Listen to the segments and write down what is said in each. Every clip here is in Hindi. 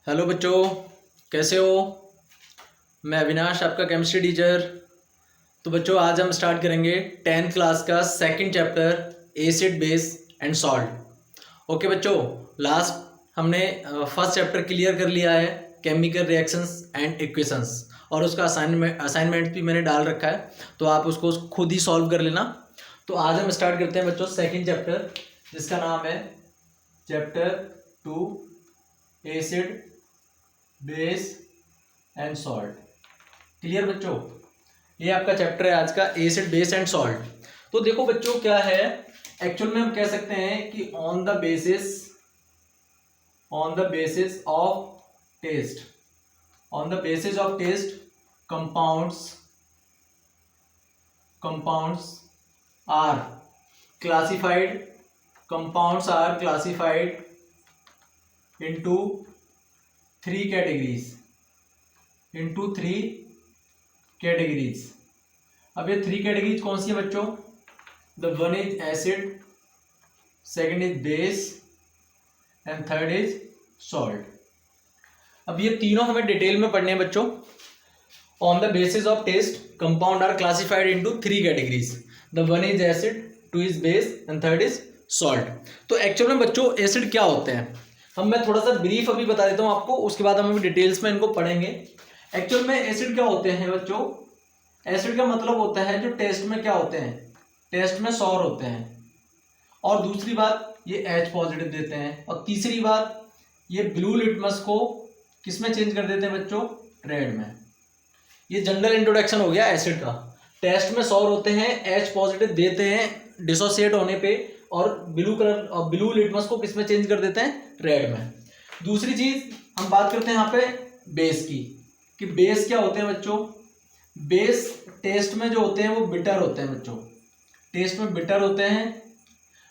हेलो बच्चों, कैसे हो। मैं अविनाश, आपका केमिस्ट्री टीचर। तो बच्चों, आज हम स्टार्ट करेंगे 10th क्लास का second chapter acid base and salt. Okay बच्चों, लास्ट हमने फर्स्ट चैप्टर क्लियर कर लिया है, केमिकल रिएक्शंस एंड इक्वेशंस, और उसका असाइनमेंट भी मैंने डाल रखा है, तो आप उसको खुद ही सॉल्व कर लेना। तो आज हम स्टार्ट करते हैं बच्चों सेकंड चैप्टर, जिसका नाम है chapter 2 acid base and salt. Clear बच्चों, ये आपका चैप्टर है आज का, एसिड बेस एंड सॉल्ट। तो देखो बच्चों, क्या है एक्चुअल में, हम कह सकते हैं कि on the basis of taste compounds are classified into three categories. अब ये थ्री कैटेगरीज कौन सी है बच्चों? The one is acid, second is base and third is salt. अब ये तीनों हमें डिटेल में पढ़ने हैं बच्चों। On the basis of taste compound are classified into three categories, the one is acid, two is base and third is salt. तो एक्चुअल में बच्चों एसिड क्या होते हैं, मैं थोड़ा सा ब्रीफ अभी बता देता हूं आपको, उसके बाद हम डिटेल्स में इनको पढ़ेंगे। एक्चुअल में एसिड क्या होते हैं बच्चों? एसिड का मतलब होता है जो टेस्ट में क्या होते हैं, टेस्ट में सौर होते हैं, और दूसरी बात ये H पॉजिटिव देते हैं, और तीसरी बात ये ब्लू लिटमस को किस में चेंज कर देते हैं बच्चों? रेड में। ये जनरल इंट्रोडक्शन हो गया एसिड का। टेस्ट में सौर होते हैं, H पॉजिटिव देते हैं डिसोसिएट होने पे, और ब्लू लिटमस को किस में चेंज कर देते हैं? रेड में। दूसरी चीज हम बात करते हैं यहाँ पे बेस की, कि बेस क्या होते हैं बच्चों? बेस टेस्ट में जो होते हैं वो बिटर होते हैं बच्चों, टेस्ट में बिटर होते हैं,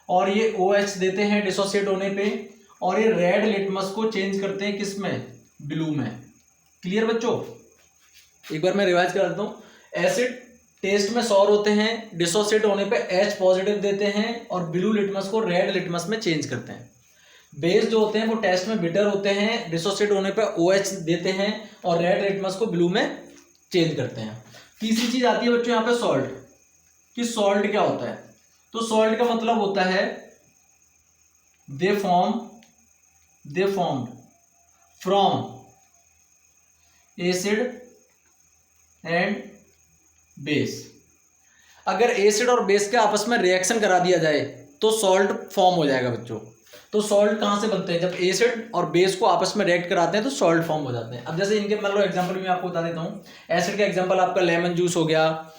और ये OH देते हैं डिसोसिएट होने पे, और ये रेड लिटमस को चेंज करते हैं किस में? ब्लू में। क्लियर बच्चों? एक बार मैं रिवाइज करा देता हूं। एसिड टेस्ट में सौर होते हैं, डिसोसिएट होने पे H पॉजिटिव देते हैं, और ब्लू लिटमस को रेड लिटमस में चेंज करते हैं। बेस जो होते हैं वो टेस्ट में बिटर होते हैं, डिसोसिएट होने पे OH देते हैं, और रेड लिटमस को ब्लू में चेंज करते हैं। तीसरी चीज आती है बच्चों यहाँ पे सॉल्ट, कि सॉल्ट क्या होता है? तो सॉल्ट का मतलब होता है दे formed from acid and base. अगर एसिड और बेस के आपस में रिएक्शन करा दिया जाए तो सॉल्ट फॉर्म हो जाएगा बच्चों। तो सॉल्ट कहां से बनते हैं? जब एसिड और बेस को आपस में रिएक्ट कराते हैं तो सॉल्ट फॉर्म हो जाते हैं। अब जैसे इनके मान लो एग्जांपल भी मैं आपको बता देता हूं। एसिड का एग्जांपल आपका लेमन जूस हो गया,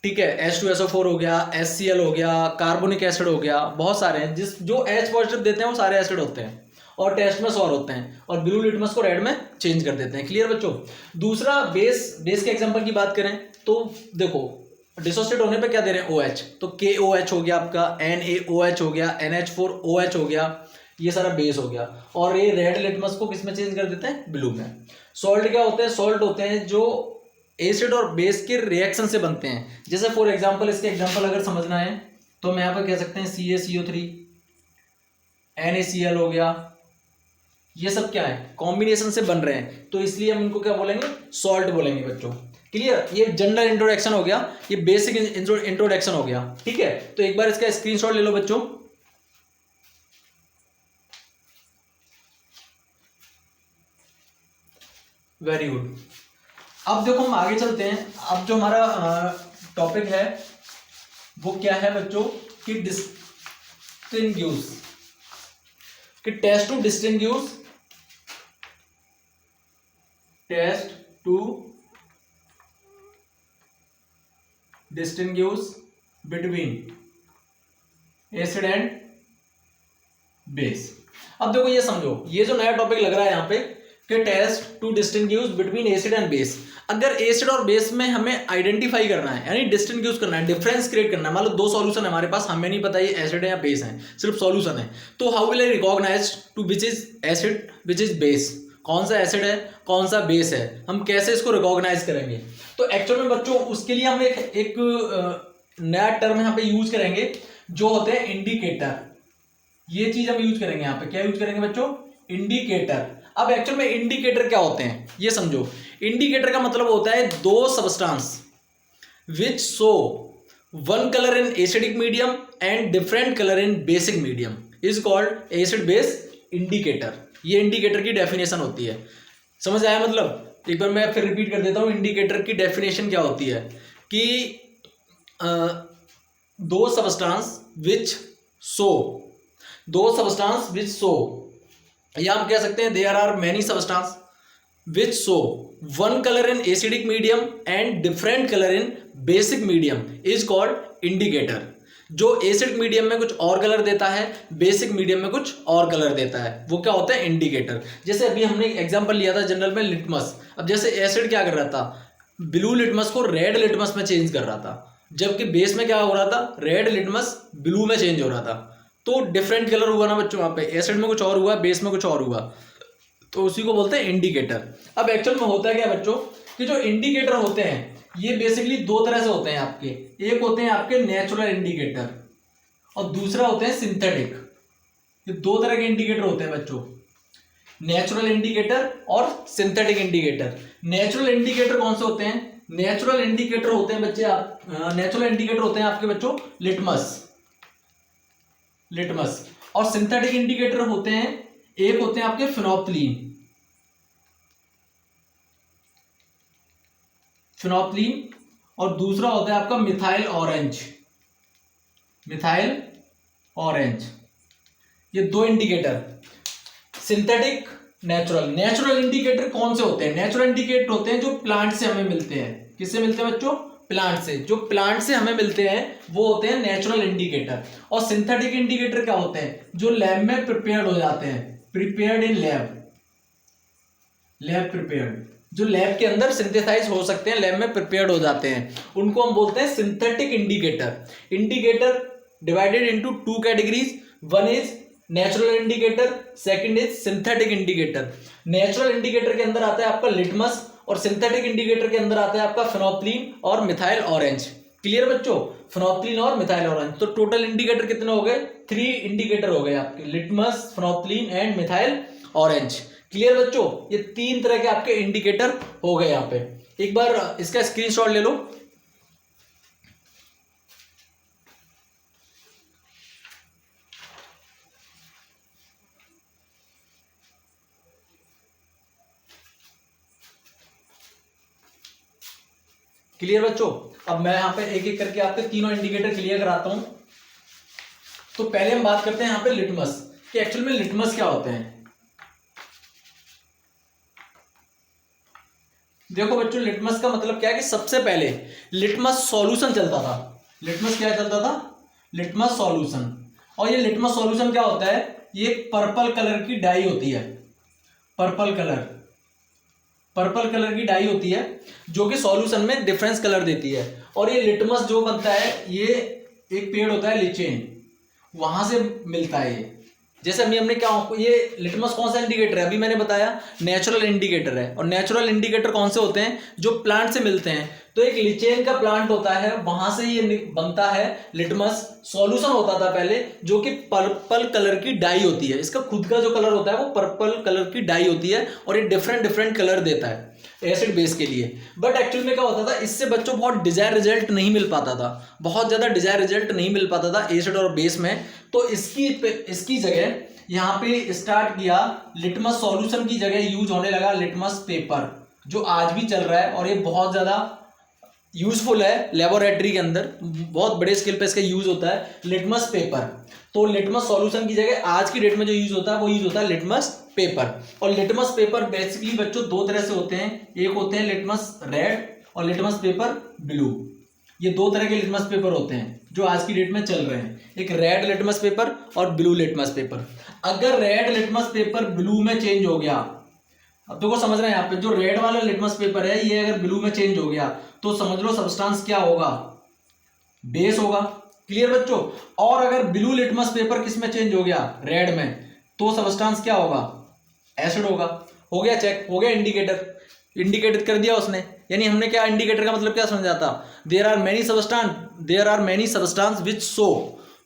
ठीक है, H2SO4 हो गया, HCl हो गया, कार्बोनिक एसिड हो गया, बहुत सारे हैं जो H पॉजिटिव देते हैं वो सारे एसिड होते हैं, और टेस्ट में सौर होते हैं, और ब्लू लिटमस को रेड में चेंज कर देते हैं। क्लियर बच्चों? दूसरा बेस के एग्जांपल की बात करें तो देखो, डिसोसिएट होने पे क्या दे रहे हैं? OH, तो KOH हो गया आपका, NaOH हो गया, NH4OH हो गया, ये सारा बेस हो गया, और ये रेड लिटमस को किस में चेंज कर देते हैं? ब्लू में। सॉल्ट क्या होते हैं? सॉल्ट होते हैं जो एसिड और बेस के रिएक्शन से बनते हैं। जैसे फॉर एग्जांपल, इसके एग्जांपल अगर समझना है तो मैं यहाँ पर कह सकते हैं CaCO3, NaCl हो गया, ये सब क्या है? कॉम्बिनेशन से बन रहे हैं, तो इसलिए हम इनको क्या बोलेंगे? सॉल्ट बोलेंगे बच्चों। क्लियर? ये जनरल इंट्रोडक्शन हो गया, ये बेसिक इंट्रोडक्शन हो गया, ठीक है। तो एक बार इसका स्क्रीनशॉट ले लो बच्चों। Very good. अब देखो हम आगे चलते हैं। अब जो हमारा टॉपिक है वो क्या है बच्चों? कि डिस्टिंग्विश, कि taste to distinguish between acid and base. अब देखो ये समझो, ये जो नया टॉपिक लग रहा है यहाँ पे कि taste to distinguish between acid and base. अगर एसिड और बेस में हमें आइडेंटिफाई करना है, यानी डिस्टिंग्विश करना है, डिफरेंस क्रिएट करना है, मान लो दो सॉल्यूशन है हमारे पास, हमें नहीं पता ये एसिड है या बेस है, सिर्फ सॉल्यूशन है, तो how will I recognise to which is acid which is base? कौन सा एसिड है, कौन सा बेस है, हम कैसे इसको रिकॉग्नाइज करेंगे? तो एक्चुअल में बच्चों उसके लिए हम एक नया टर्म यहाँ पे यूज करेंगे जो होते हैं इंडिकेटर। ये चीज हम यूज करेंगे यहाँ पे, क्या यूज करेंगे बच्चों? इंडिकेटर। अब एक्चुअल में इंडिकेटर क्या होते हैं ये समझो। इंडिकेटर का मतलब होता है दो substance which show one colour in acidic medium and different colour in basic medium is called acid base indicator. ये इंडिकेटर की डेफिनेशन होती है। समझ आया? मतलब एक बार मैं फिर रिपीट कर देता हूं, इंडिकेटर की डेफिनेशन क्या होती है कि दो सबस्टांस विच शो, या हम कह सकते हैं there are many substance which show one colour in acidic medium and different colour in basic medium is called indicator. जो एसिड मीडियम में कुछ और कलर देता है, बेसिक मीडियम में कुछ और कलर देता है, वो क्या होता है? इंडिकेटर। जैसे अभी हमने एग्जांपल लिया था जनरल में लिटमस। अब जैसे एसिड क्या कर रहा था, ब्लू लिटमस को रेड लिटमस में चेंज कर रहा था, जबकि बेस में क्या हो रहा था, रेड लिटमस ब्लू में चेंज हो रहा था। तो डिफरेंट कलर हुआ ना बच्चों, वहां पे एसिड में कुछ और हुआ, बेस में कुछ और हुआ, तो उसी को बोलते हैं इंडिकेटर। अब एक्चुअल में होता क्या है बच्चों कि जो इंडिकेटर होते हैं ये बेसिकली दो तरह से होते हैं आपके। एक होते हैं आपके नेचुरल इंडिकेटर और दूसरा होते हैं सिंथेटिक। ये दो तरह के इंडिकेटर होते हैं बच्चों, नेचुरल इंडिकेटर और सिंथेटिक इंडिकेटर। नेचुरल इंडिकेटर कौन से होते हैं? नेचुरल इंडिकेटर होते हैं बच्चे नेचुरल इंडिकेटर होते हैं आपके बच्चों लिटमस। और सिंथेटिक इंडिकेटर होते हैं, एक होते हैं आपके फिनोप्थलीन और दूसरा होता है आपका मिथाइल ऑरेंज। ये दो इंडिकेटर, सिंथेटिक, नेचुरल इंडिकेटर कौन से होते हैं? नेचुरल इंडिकेटर होते हैं जो प्लांट से हमें मिलते हैं। किससे मिलते हैं बच्चों? प्लांट से। जो प्लांट से हमें मिलते हैं वो होते हैं नेचुरल इंडिकेटर। और सिंथेटिक इंडिकेटर क्या होते हैं? जो लैब में प्रिपेयर्ड हो जाते हैं, प्रिपेयर्ड इन लैब प्रिपेयर्ड, जो लैब के अंदर सिंथेसाइज हो सकते हैं, लैब में प्रिपेयर्ड हो जाते हैं, उनको हम बोलते हैं synthetic indicator. Indicator divided into two categories, one is natural indicator, second is synthetic indicator. Natural indicator के अंदर आता है आपका लिटमस और सिंथेटिक इंडिकेटर के अंदर आता है आपका फिनोप्थलीन और मिथाइल ऑरेंज। क्लियर बच्चों? फिनोप्थलीन और मिथाइल ऑरेंज। तो टोटल इंडिकेटर कितने हो गए? 3 इंडिकेटर हो गए आपके, litmus, phenolphthalein and methyl orange. Clear बच्चों? ये 3 तरह के आपके इंडिकेटर हो गए यहाँ पे। एक बार इसका स्क्रीनशॉट ले लो। क्लियर बच्चों? अब मैं यहाँ पे एक एक करके आपके तीनों इंडिकेटर क्लियर कराता हूं। तो पहले हम बात करते हैं यहाँ पे लिटमस कि एक्चुअल में लिटमस क्या होते हैं। देखो बच्चों, लिटमस का मतलब क्या है कि सबसे पहले लिटमस सॉल्यूशन चलता था। लिटमस क्या चलता था? Litmus solution. और ये लिटमस सॉल्यूशन क्या होता है? ये पर्पल कलर की डाई होती है, पर्पल कलर की डाई होती है जो कि सॉल्यूशन में डिफरेंस कलर देती है। और ये लिटमस जो बनता है, ये एक पेड़ होता है लिचेन, वहां से मिलता है ये। जैसे अभी हमने क्या, ये लिटमस कौन सा इंडिकेटर है? अभी मैंने बताया नेचुरल इंडिकेटर है। और नेचुरल इंडिकेटर कौन से होते हैं? जो प्लांट से मिलते हैं। तो एक लिचेन का प्लांट होता है, वहां से ये बनता है लिटमस। सॉल्यूशन होता था पहले जो कि पर्पल कलर की डाई होती है। इसका खुद का जो कलर होता है वो पर्पल कलर की डाई होती है और ये डिफरेंट कलर देता है एसिड बेस के लिए। बट एक्चुअल में क्या होता था, इससे बच्चों बहुत डिजायर रिजल्ट नहीं मिल पाता था, बहुत ज्यादा डिजायर रिजल्ट नहीं मिल पाता था एसिड और बेस में। तो इसकी जगह यहाँ पे स्टार्ट किया, लिटमस सॉल्यूशन की जगह यूज होने लगा लिटमस पेपर, जो आज भी चल रहा है और ये बहुत ज्यादा यूजफुल है लेबोरेटरी के अंदर, बहुत बड़े स्केल पे इसका यूज होता है लिटमस पेपर। तो लिटमस सॉल्यूशन की जगह आज की डेट में जो यूज होता है वो यूज होता है लिटमस पेपर। और लिटमस पेपर बेसिकली बच्चों दो तरह से होते हैं, एक होते हैं लिटमस रेड और लिटमस पेपर ब्लू। ये दो तरह के लिटमस पेपर होते हैं जो आज की डेट में चल रहे हैं, एक रेड लिटमस पेपर और ब्लू लिटमस पेपर। अगर रेड लिटमस पेपर ब्लू में चेंज हो गया, अब देखो समझ रहे हैं यहाँ पे, जो रेड वाला लिटमस पेपर है ये अगर ब्लू में चेंज हो गया तो समझ लो सब्सटेंस क्या होगा, बेस होगा। क्लियर बच्चों? और अगर ब्लू लिटमस पेपर किस में चेंज हो गया, रेड में, तो सब्सटेंस क्या होगा, एसिड होगा। हो गया चेक, हो गया इंडिकेट कर दिया उसने। यानी हमने क्या, इंडिकेटर का मतलब क्या समझा था, there are many substance which show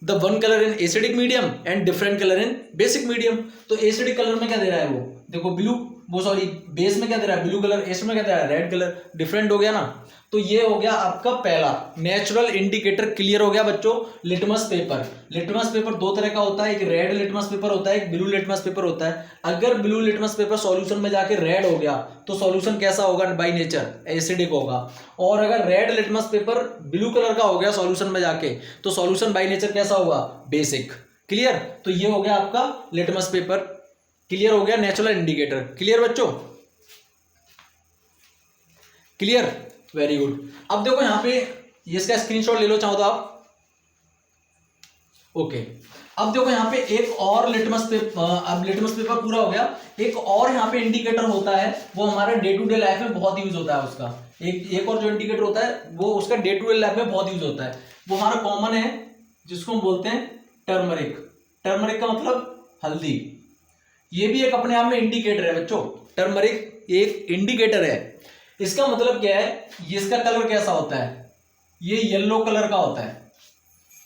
the one colour in acidic medium and different colour in basic medium. तो एसिडिक कलर में क्या दे रहा है वो, देखो ब्लू, वो सॉरी बेस में क्या दे रहा है ब्लू कलर, एसिड में क्या दे रहा है रेड कलर, डिफरेंट हो गया ना। तो ये हो गया आपका पहला नेचुरल इंडिकेटर, क्लियर हो गया बच्चों। लिटमस पेपर, लिटमस पेपर दो तरह का होता है, एक रेड लिटमस पेपर होता है, एक ब्लू लिटमस पेपर होता है। अगर ब्लू लिटमस पेपर सॉल्यूशन में जाके रेड हो गया तो सॉल्यूशन कैसा होगा, बाय नेचर एसिडिक होगा। और अगर red litmus paper blue colour का हो गया सॉल्यूशन में जाके तो सॉल्यूशन बाय नेचर कैसा होगा, बेसिक। क्लियर, तो ये हो गया आपका लिटमस पेपर, क्लियर हो गया नेचुरल इंडिकेटर। क्लियर बच्चों, क्लियर, वेरी गुड। अब देखो यहां पे इसका स्क्रीनशॉट ले लो चाहो तो आप, ओके। अब देखो यहां पे एक और लिटमस पेपर, अब लिटमस पेपर पूरा हो गया, एक और यहां पे इंडिकेटर होता है, वो हमारे डे टू डे लाइफ में बहुत यूज होता है उसका। एक और जो इंडिकेटर होता है वो उसका डे टू डे लाइफ में बहुत यूज होता है, वो हमारा कॉमन है, जिसको हम बोलते हैं टर्मरिक। टर्मरिक का मतलब हल्दी, ये भी एक अपने आप में इंडिकेटर है बच्चों। टर्मरिक एक इंडिकेटर है, इसका मतलब क्या है, ये इसका कलर कैसा होता है, ये येलो कलर का होता है।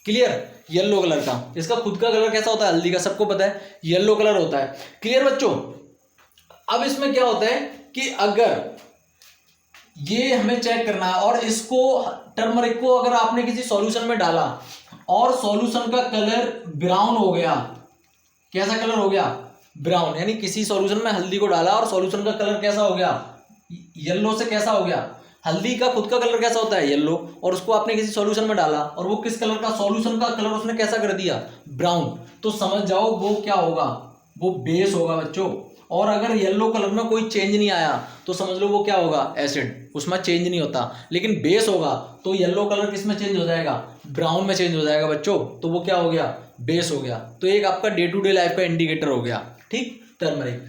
क्लियर, येलो कलर का, इसका खुद का कलर कैसा होता है, हल्दी का सबको पता है, येलो कलर होता है। क्लियर बच्चों, अब इसमें क्या होता है कि अगर ये हमें चेक करना है और इसको टर्मरिक को अगर आपने किसी सॉल्यूशन में डाला और सॉल्यूशन का कलर ब्राउन हो गया, कैसा कलर हो गया, ब्राउन, यानी किसी सॉल्यूशन में हल्दी को डाला और सॉल्यूशन का कलर कैसा हो गया, येलो से कैसा हो गया, हल्दी का खुद का कलर कैसा होता है येलो, और उसको आपने किसी सॉल्यूशन में डाला और वो किस कलर का, सॉल्यूशन का कलर उसने कैसा कर दिया, ब्राउन, तो समझ जाओ वो क्या होगा, वो बेस होगा बच्चों। और अगर येलो कलर में कोई चेंज नहीं आया तो समझ लो वो क्या होगा, एसिड, उसमें चेंज नहीं होता। लेकिन बेस होगा तो येलो कलर किस में चेंज हो जाएगा, ब्राउन में चेंज हो जाएगा बच्चों, तो वो क्या हो गया, बेस हो गया। तो एक आपका डे टू डे लाइफ का इंडिकेटर हो गया, ठीक, टर्मरिक।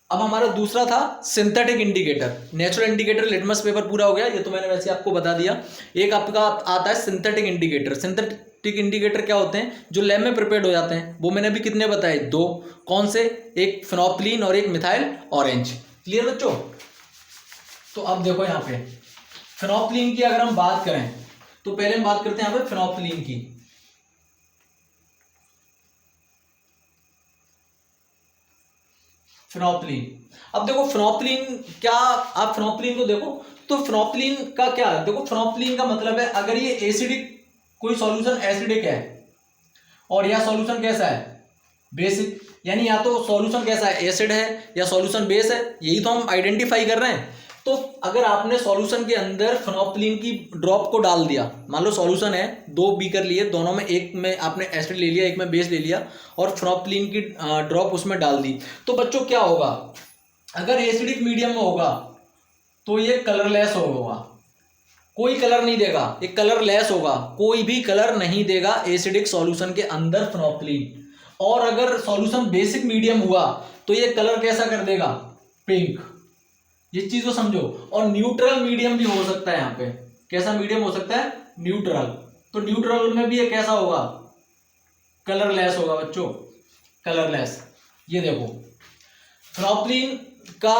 अब हमारा दूसरा था synthetic indicator. Natural indicator litmus paper पूरा हो गया, ये तो मैंने वैसे आपको बता दिया। एक आपका आता है सिंथेटिक इंडिकेटर। सिंथेटिक इंडिकेटर क्या होते हैं, जो लैब में प्रिपेयर्ड हो जाते हैं, वो मैंने अभी कितने बताए, दो। कौन से, एक फिनोप्थलीन और एक मिथाइल ऑरेंज। क्लियर बच्चों, तो अब देखो यहाँ पे फिनोप्थलीन की अगर हम बात करें तो पहले हम बात करते हैं यहाँ पे फिनोप्थलीन की। फिनोप्थलीन, अब देखो फिनोप्थलीन क्या, आप फिनोप्थलीन को देखो तो फिनोप्थलीन का क्या है, देखो फिनोप्थलीन का मतलब है अगर ये एसिडिक, कोई सॉल्यूशन एसिडिक है और यह सॉल्यूशन कैसा है, बेसिक, यानी या तो सॉल्यूशन कैसा है, एसिड है या सॉल्यूशन बेस है, यही तो हम आइडेंटिफाई कर रहे हैं। तो अगर आपने सॉल्यूशन के अंदर फिनोप्थलीन की ड्रॉप को डाल दिया, मान लो सॉल्यूशन है, दो बीकर लिए, दोनों में एक में आपने एसिड ले लिया, एक में बेस ले लिया और फिनोप्थलीन की ड्रॉप उसमें डाल दी, तो बच्चों क्या होगा, अगर एसिडिक मीडियम में होगा तो ये कलरलेस होगा, कोई कलर नहीं देगा, ये कलरलेस होगा, कोई भी कलर नहीं देगा एसिडिक सॉल्यूशन के अंदर फिनोप्थलीन। और अगर सॉल्यूशन बेसिक मीडियम हुआ तो ये कलर कैसा कर देगा, पिंक, ये चीज को समझो। और न्यूट्रल मीडियम भी हो सकता है, यहाँ पे कैसा मीडियम हो सकता है, न्यूट्रल, तो न्यूट्रल में भी ये कैसा होगा, कलरलेस होगा बच्चों, कलरलेस। ये देखो फिनोप्थलीन का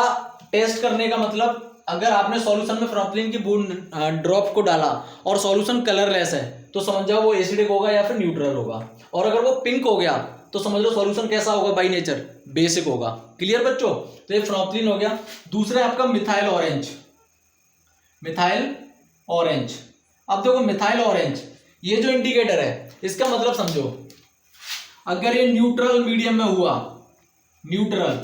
टेस्ट करने का मतलब, अगर आपने सॉल्यूशन में फिनोप्थलीन की बूंद ड्रॉप को डाला और सॉल्यूशन कलरलेस है तो समझ जाओ वो एसिडिक होगा या फिर न्यूट्रल होगा। और अगर वो पिंक हो गया तो समझ लो सॉल्यूशन कैसा होगा, बाय नेचर बेसिक होगा। क्लियर बच्चों, तो ये फिनोप्थलीन हो गया। दूसरा है आपका मिथाइल ऑरेंज। मिथाइल ऑरेंज, अब देखो मिथाइल ऑरेंज, ये जो इंडिकेटर है इसका मतलब समझो, अगर ये न्यूट्रल मीडियम में हुआ, न्यूट्रल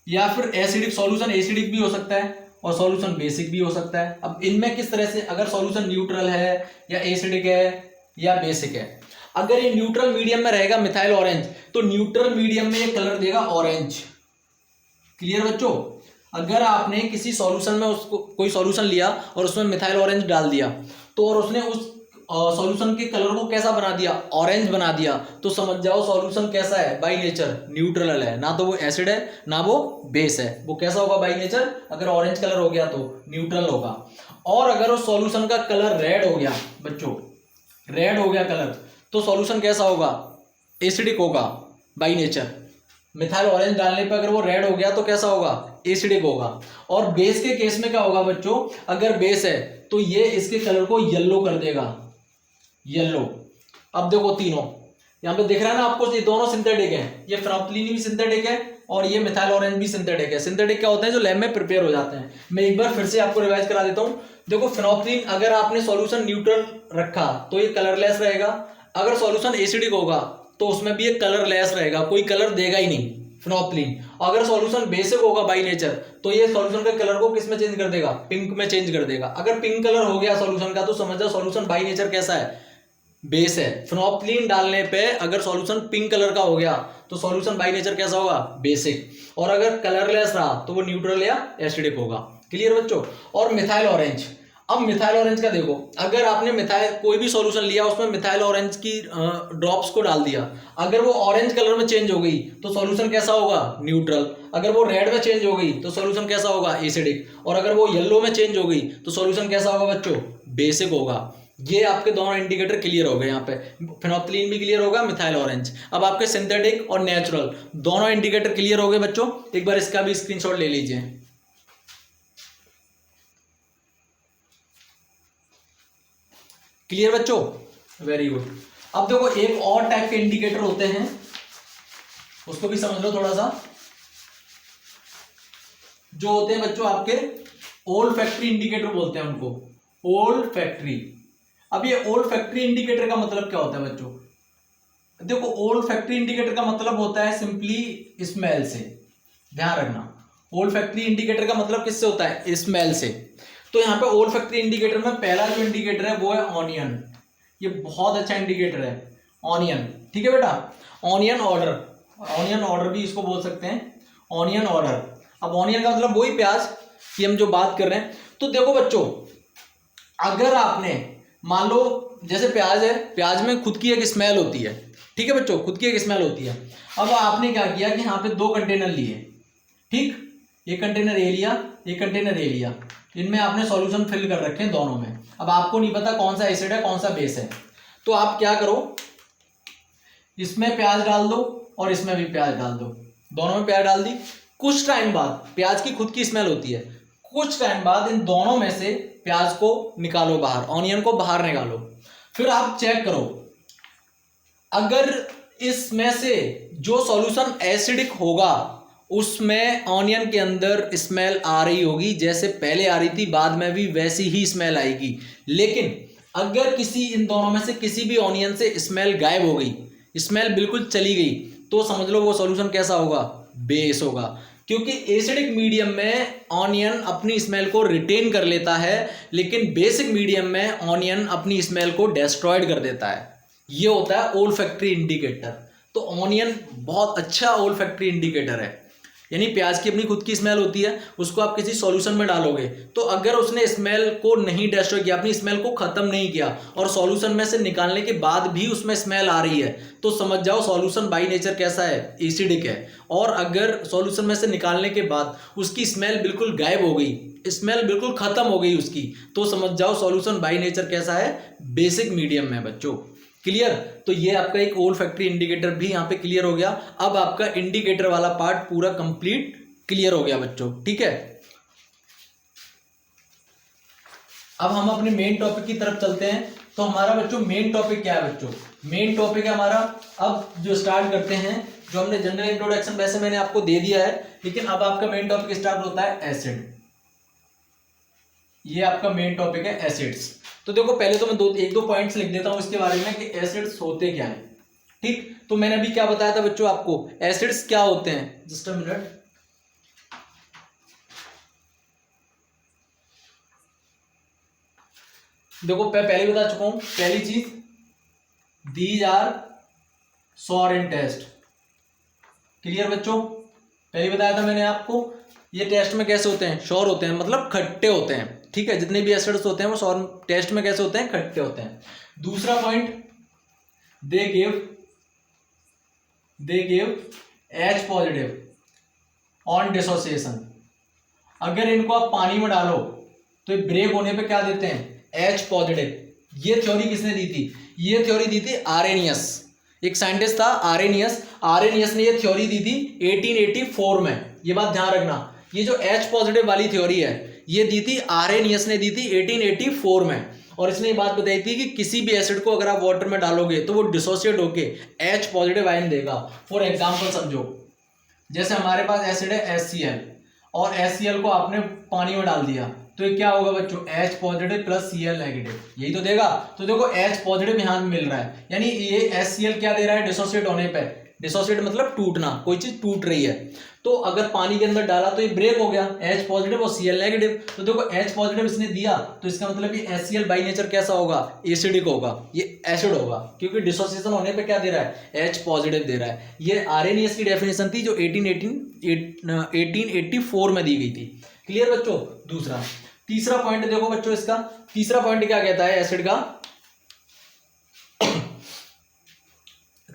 या फिर एसिडिक, सॉल्यूशन एसिडिक भी हो सकता है और सॉल्यूशन बेसिक भी हो सकता है। अब इनमें किस तरह से, अगर सॉल्यूशन न्यूट्रल है या एसिडिक है या बेसिक है, अगर ये न्यूट्रल मीडियम में रहेगा मिथाइल ऑरेंज तो न्यूट्रल मीडियम में ये कलर देगा ऑरेंज। क्लियर बच्चों, अगर आपने किसी सॉल्यूशन में उसको कोई सॉल्यूशन लिया और उसमें मिथाइल ऑरेंज डाल दिया तो और उसने उस सॉल्यूशन के कलर को कैसा बना दिया, ऑरेंज बना दिया, तो समझ जाओ सॉल्यूशन कैसा है, बाय नेचर न्यूट्रल है, ना तो वो एसिड है ना वो बेस है, वो कैसा होगा बाय नेचर, अगर ऑरेंज कलर हो गया तो न्यूट्रल होगा। और अगर उस सॉल्यूशन का कलर रेड हो गया बच्चों, रेड हो गया कलर, तो सॉल्यूशन कैसा होगा, एसिडिक होगा बाय नेचर। मिथाइल ऑरेंज डालने पर अगर वो रेड हो गया तो कैसा होगा, एसिडिक होगा। और बेस के केस में क्या होगा बच्चों, अगर बेस है तो ये इसके कलर को येलो कर देगा, येलो। अब देखो तीनों, यहाँ पे दिख रहा है ना आपको, ये दोनों सिंथेटिक हैं, ये फेनोल्फथालीन भी सिंथेटिक है और ये मिथाइल ऑरेंज भी सिंथेटिक है। सिंथेटिक क्या होते हैं? जो लैब में प्रिपेयर हो जाते हैं। मैं एक बार फिर से आपको रिवाइज करा देता हूँ। देखो फेनोल्फथालीन अगर आपने सॉल्यूशन न्यूट्रल रखा तो ये कलरलेस रहेगा, अगर सॉल्यूशन एसिडिक होगा तो उसमें भी ये कलरलेस रहेगा, कोई कलर देगा ही नहीं फेनोल्फथालीन। अगर सॉल्यूशन बेसिक होगा बाई नेचर तो ये सॉल्यूशन के कलर को किस में चेंज कर देगा? पिंक में चेंज कर देगा। अगर पिंक कलर हो गया सॉल्यूशन का तो समझ जाओ सॉल्यूशन बाई नेचर कैसा है? बेस है। फेनोल्फथालीन डालने पे अगर सॉल्यूशन पिंक कलर का हो गया तो सॉल्यूशन बाई नेचर कैसा होगा? बेसिक। और अगर कलरलेस रहा तो वो न्यूट्रल या एसिडिक होगा। क्लियर बच्चों? और मिथाइल ऑरेंज, अब मिथाइल ऑरेंज का देखो, अगर आपने मिथाइल कोई भी सॉल्यूशन लिया उसमें मिथाइल ऑरेंज की ड्रॉप्स को डाल दिया, अगर वो ऑरेंज कलर में चेंज हो गई तो सॉल्यूशन कैसा होगा? न्यूट्रल। अगर वो रेड में चेंज हो गई तो सॉल्यूशन कैसा होगा? एसिडिक। और अगर वो येलो में चेंज हो गई तो सॉल्यूशन कैसा होगा बच्चों? बेसिक होगा। ये आपके दोनों इंडिकेटर क्लियर हो गए। यहाँ पे फेनोल्फथालीन भी क्लियर होगा, मिथाइल ऑरेंज। अब आपके सिंथेटिक और नेचुरल दोनों इंडिकेटर क्लियर हो गए बच्चों। एक बार इसका भी स्क्रीनशॉट ले लीजिए। क्लियर बच्चों? Very good. अब देखो एक और टाइप के इंडिकेटर होते हैं, उसको भी समझ लो थोड़ा सा। जो होते हैं बच्चों आपके ओल्फैक्टरी इंडिकेटर बोलते हैं उनको, ओल्फैक्टरी। अब ये ओल्फैक्टरी इंडिकेटर का मतलब क्या होता है बच्चों? देखो ओल्फैक्टरी इंडिकेटर का मतलब होता है सिंपली स्मेल से। ध्यान रखना, ओल्फैक्टरी इंडिकेटर का मतलब किससे होता है? स्मेल से। तो यहाँ पे ओल्फैक्टरी इंडिकेटर में पहला जो इंडिकेटर है वो है ऑनियन। ये बहुत अच्छा इंडिकेटर है ऑनियन। ठीक है बेटा? ऑनियन ऑर्डर, ऑनियन ऑर्डर भी इसको बोल सकते हैं, ऑनियन ऑर्डर। अब ऑनियन का मतलब वही प्याज की हम जो बात कर रहे हैं। तो देखो बच्चों, अगर आपने मान लो जैसे प्याज है, प्याज में खुद की एक स्मेल होती है। ठीक है बच्चों? खुद की एक स्मेल होती है। अब आपने क्या किया कि यहाँ पे दो कंटेनर लिए, ठीक, ये कंटेनर ए लिया, ये कंटेनर ए लिया, इनमें आपने सॉल्यूशन फिल कर रखे हैं दोनों में। अब आपको नहीं पता कौन सा एसिड है कौन सा बेस है, तो आप क्या करो, इसमें प्याज डाल दो और इसमें भी प्याज डाल दो, दोनों में प्याज डाल दी। कुछ टाइम बाद, प्याज की खुद की स्मेल होती है, कुछ टाइम बाद इन दोनों में से प्याज को निकालो बाहर, ऑनियन को बाहर निकालो। फिर आप चेक करो, अगर इसमें से जो सॉल्यूशन एसिडिक होगा उसमें ऑनियन के अंदर स्मेल आ रही होगी, जैसे पहले आ रही थी बाद में भी वैसी ही स्मेल आएगी। लेकिन अगर किसी इन दोनों में से किसी भी ऑनियन से स्मेल गायब हो गई, स्मेल बिल्कुल चली गई, तो समझ लो वो सॉल्यूशन कैसा होगा? बेस होगा। क्योंकि एसिडिक मीडियम में ऑनियन अपनी स्मेल को रिटेन कर लेता है, लेकिन बेसिक मीडियम में ऑनियन अपनी स्मेल को डिस्ट्रॉयड कर देता है। ये होता है ओल्फैक्टरी इंडिकेटर। तो ऑनियन बहुत अच्छा ओल्फैक्टरी इंडिकेटर है। यानी प्याज की अपनी खुद की स्मेल होती है, उसको आप किसी सॉल्यूशन में डालोगे तो अगर उसने स्मेल को नहीं डिस्ट्रॉय किया, अपनी स्मेल को खत्म नहीं किया और सॉल्यूशन में से निकालने के बाद भी उसमें स्मेल आ रही है, तो समझ जाओ सॉल्यूशन बाई नेचर कैसा है? एसिडिक है। और अगर सॉल्यूशन में से निकालने के बाद उसकी स्मेल बिल्कुल गायब हो गई, स्मेल बिल्कुल खत्म हो गई उसकी, तो समझ जाओ सॉल्यूशन बाई नेचर कैसा है? बेसिक मीडियम में बच्चों। क्लियर? तो ये आपका एक ओल्फैक्टरी इंडिकेटर भी यहाँ पे क्लियर हो गया। अब आपका इंडिकेटर वाला पार्ट पूरा कंप्लीट क्लियर हो गया बच्चों। ठीक है, अब हम अपने मेन टॉपिक की तरफ चलते हैं। तो हमारा बच्चों मेन टॉपिक क्या है? बच्चों मेन टॉपिक है हमारा, अब जो स्टार्ट करते हैं, जो हमने जनरल इंट्रोडक्शन वैसे मैंने आपको दे दिया है, लेकिन अब आपका मेन टॉपिक स्टार्ट होता है एसिड। ये आपका मेन टॉपिक है एसिड्स। तो देखो पहले तो मैं एक दो पॉइंट्स लिख देता हूं इसके बारे में कि एसिड्स होते क्या हैं। ठीक, तो मैंने अभी क्या बताया था बच्चों आपको, एसिड्स क्या होते हैं? Just a minute. देखो पहले बता चुका हूं, पहली चीज, these are sour in taste. Clear बच्चों? पहले बताया था मैंने आपको, ये टेस्ट में कैसे होते हैं? श्योर होते हैं, मतलब खट्टे होते हैं। ठीक है, जितने भी एसिड्स होते हैं वो सॉर टेस्ट में कैसे होते हैं? खट्टे होते हैं। दूसरा point, they give H positive on dissociation. अगर इनको आप पानी में डालो तो ब्रेक होने पे क्या देते हैं? H positive. ये थ्योरी किसने दी थी? ये थ्योरी दी थी आरेनियस, एक साइंटिस्ट था आरेनियस ने ये थ्योरी दी थी 1884 में। ये बात ध्यान रखना, ये जो H पॉजिटिव वाली थ्योरी है ये दी थी आरेनियस ने दी थी 1884 में। और इसने ये बात बताई थी कि किसी भी एसिड को अगर आप वाटर में डालोगे तो वो डिसोसिएट होके H पॉजिटिव आयन देगा। फॉर एग्जाम्पल समझो, जैसे हमारे पास एसिड है HCl और HCl को आपने पानी में डाल दिया तो ये क्या होगा बच्चों, H positive plus Cl negative, यही तो देगा। तो देखो H पॉजिटिव यहाँ मिल रहा है, यानी ये HCl क्या दे रहा है डिसोसिएट होने पे, डिसोसिएट मतलब टूटना, कोई चीज टूट रही है। तो अगर पानी के अंदर डाला तो ये ब्रेक हो गया, H पॉजिटिव और Cl नेगेटिव। तो देखो H पॉजिटिव इसने दिया तो इसका मतलब ये HCl बाई नेचर कैसा होगा, एसिडिक होगा, ये एसिड होगा, क्योंकि डिसोसिएशन होने पे क्या दे रहा है, H पॉजिटिव दे रहा है। ये आरएनएस की डेफिनेशन थी जो 1884 में दी गई थी। क्लियर बच्चों। दूसरा, तीसरा पॉइंट देखो बच्चों, इसका तीसरा पॉइंट क्या कहता है एसिड का,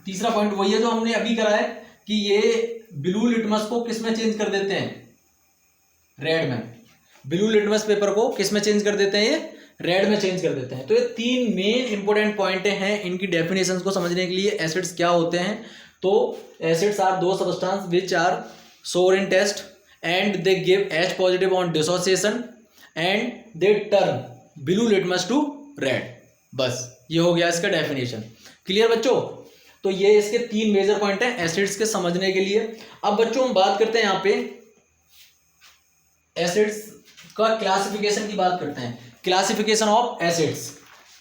तीसरा पॉइंट वही है जो हमने अभी करा है कि ये ब्लू लिटमस को किस में चेंज कर देते हैं, रेड में। ब्लू लिटमस पेपर को किस में चेंज कर देते हैं, ये रेड में चेंज कर देते हैं। तो ये तीन मेन इंपॉर्टेंट पॉइंट हैं इनकी डेफिनेशंस को समझने के लिए। एसिड्स क्या होते हैं, तो acids are those substance which are sour in taste and they give H positive on dissociation and they turn blue litmus to red. बस ये हो गया इसका डेफिनेशन। क्लियर बच्चों। तो ये इसके तीन मेजर पॉइंट हैं एसिड्स के समझने के लिए। अब बच्चों हम बात करते हैं यहाँ पे एसिड्स का क्लासिफिकेशन की बात करते हैं, क्लासिफिकेशन ऑफ एसिड्स।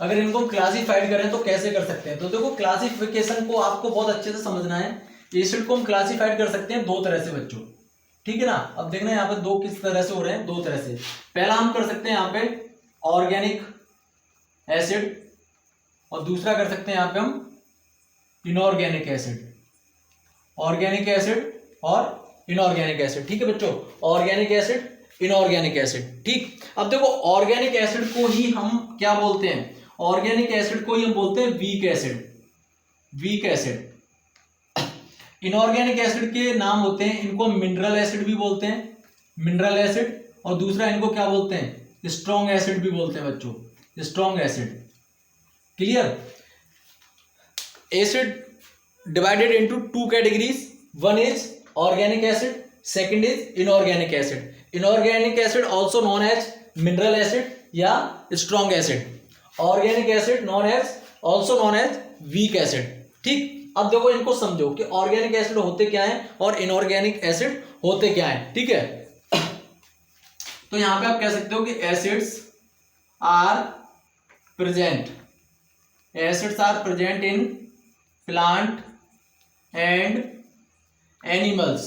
अगर इनको हम क्लासिफाइड करें तो कैसे कर सकते हैं, तो देखो क्लासिफिकेशन को आपको बहुत अच्छे से समझना है। एसिड को हम क्लासिफाइड कर सकते हैं दो तरह से बच्चों, ठीक है ना। अब देखना यहाँ पे दो किस तरह से हो रहे हैं, दो तरह से। पहला हम कर सकते हैं यहाँ पे ऑर्गेनिक एसिड और दूसरा कर सकते हैं यहाँ पे हम इनऑर्गेनिक एसिड, ऑर्गेनिक एसिड और इनऑर्गेनिक एसिड। ठीक है बच्चों, ऑर्गेनिक एसिड, इनऑर्गेनिक एसिड। ठीक, अब देखो ऑर्गेनिक एसिड को ही हम क्या बोलते हैं, ऑर्गेनिक एसिड को ही हम बोलते हैं weak acid, weak acid. Inorganic acid के नाम होते हैं, इनको मिनरल एसिड भी बोलते हैं, मिनरल एसिड, और दूसरा इनको क्या बोलते हैं, स्ट्रॉन्ग एसिड भी बोलते हैं बच्चों, strong acid. Clear. Acid divided into two categories. One is organic acid, second is inorganic acid. Inorganic acid also known as mineral acid या strong acid. Organic acid known as also known as weak acid. ठीक, अब देखो इनको समझो कि ऑर्गेनिक एसिड होते क्या है और इनऑर्गेनिक एसिड होते क्या है। ठीक है, तो यहां पे आप कह सकते हो कि acids are present, acids are present in plant and animals.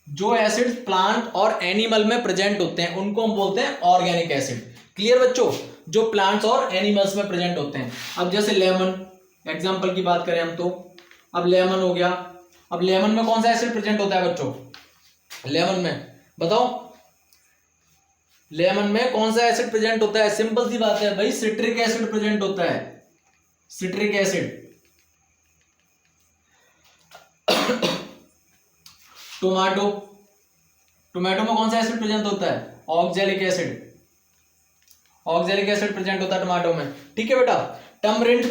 जो एसिड्स प्लांट और एनिमल में प्रेजेंट होते हैं उनको हम बोलते हैं ऑर्गेनिक एसिड। क्लियर बच्चों, जो प्लांट्स और एनिमल्स में प्रेजेंट होते हैं। अब जैसे लेमन एग्जांपल की बात करें हम तो, अब लेमन हो गया। अब लेमन में कौन सा एसिड प्रेजेंट होता है बच्चों, लेमन में बताओ, लेमन में कौन सा एसिड प्रेजेंट होता है, सिंपल सी बात है भाई, सिट्रिक एसिड प्रेजेंट होता है, सिट्रिक एसिड। टोमेटो, टोमेटो में कौन सा एसिड प्रेजेंट होता है, oxalic acid, oxalic acid present होता है टोमेटो में। ठीक है बेटा। टमरिंड,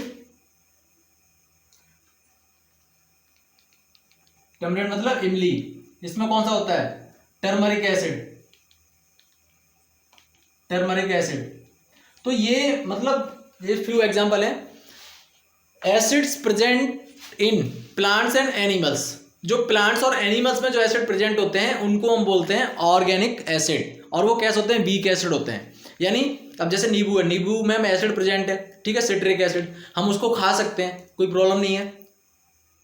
टमरिंड मतलब इमली, इसमें कौन सा होता है, टर्मरिक एसिड, टर्मरिक एसिड। तो ये मतलब ये फ्यू एग्जांपल है। Acids present in plants and animals, जो प्लांट्स और एनिमल्स में जो एसिड प्रेजेंट होते हैं उनको हम बोलते हैं ऑर्गेनिक एसिड, और वो कैसे होते हैं, वीक एसिड होते हैं। यानी अब जैसे नींबू है, नींबू में एसिड प्रेजेंट है, ठीक है, सिट्रिक एसिड, हम उसको खा सकते हैं, कोई प्रॉब्लम नहीं है,